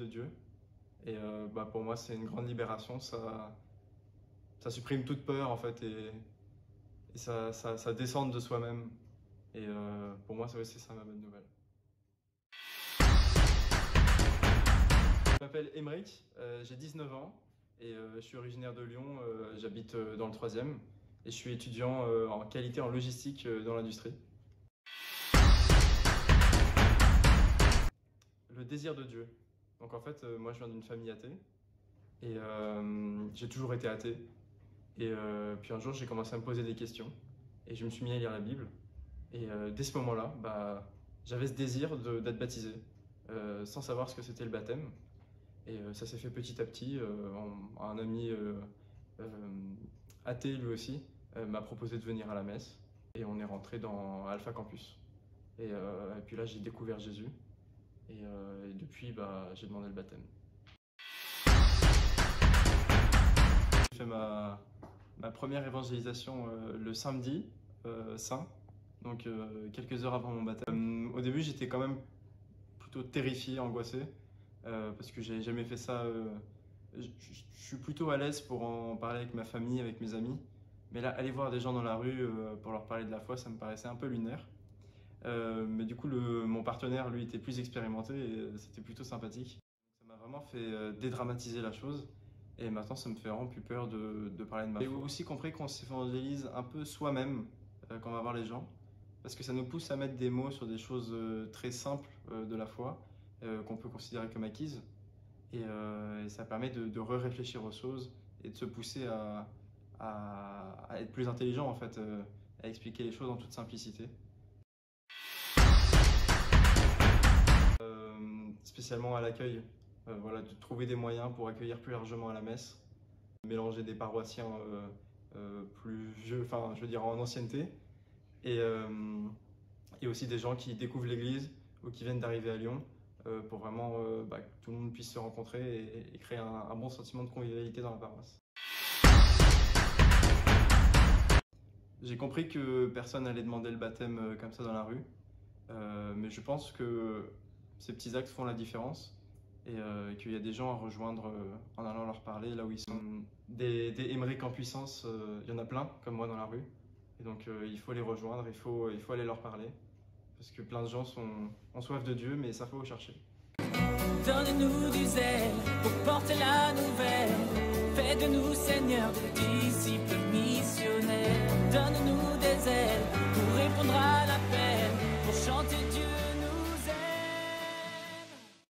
Dieu. Et pour moi, c'est une grande libération. Ça supprime toute peur, en fait, et ça descend de soi-même. Et pour moi, c'est ça ma bonne nouvelle. Je m'appelle Émeric, j'ai 19 ans et je suis originaire de Lyon. J'habite dans le 3e et je suis étudiant en qualité en logistique dans l'industrie. Le désir de Dieu. Donc en fait, moi je viens d'une famille athée et j'ai toujours été athée. Et puis un jour, j'ai commencé à me poser des questions et je me suis mis à lire la Bible. Et dès ce moment-là, j'avais ce désir d'être baptisé, sans savoir ce que c'était le baptême. Et ça s'est fait petit à petit. Un ami athée, lui aussi, m'a proposé de venir à la messe. Et on est rentré dans Alpha Campus. Et puis là, j'ai découvert Jésus. Et depuis, j'ai demandé le baptême. J'ai fait ma première évangélisation le samedi saint, donc quelques heures avant mon baptême. Au début, j'étais quand même plutôt terrifié, angoissé, parce que j'ai jamais fait ça. Je suis plutôt à l'aise pour en parler avec ma famille, avec mes amis, mais là, aller voir des gens dans la rue pour leur parler de la foi, ça me paraissait un peu lunaire. Mais du coup, mon partenaire, lui, était plus expérimenté et c'était plutôt sympathique. Ça m'a vraiment fait dédramatiser la chose. Et maintenant, ça me fait vraiment plus peur de parler de ma foi. J'ai aussi compris qu'on s'évangélise un peu soi-même quand on va voir les gens, parce que ça nous pousse à mettre des mots sur des choses très simples de la foi, qu'on peut considérer comme acquises. Et ça permet de réfléchir aux choses et de se pousser à être plus intelligent, en fait, à expliquer les choses en toute simplicité. Spécialement à l'accueil. Voilà, de trouver des moyens pour accueillir plus largement à la messe, mélanger des paroissiens plus vieux, enfin je veux dire en ancienneté, et aussi des gens qui découvrent l'église ou qui viennent d'arriver à Lyon pour vraiment que tout le monde puisse se rencontrer et créer un bon sentiment de convivialité dans la paroisse. J'ai compris que personne n'allait demander le baptême comme ça dans la rue, mais je pense que ces petits actes font la différence. Et qu'il y a des gens à rejoindre en allant leur parler là où ils sont. Des Émeric en puissance, il y en a plein comme moi dans la rue. Et donc il faut les rejoindre, il faut aller leur parler. Parce que plein de gens ont soif de Dieu, mais ça faut chercher. Donne-nous du zèle pour porter la nouvelle. Fais de nous, Seigneur, des disciples missionnaires. Donne-nous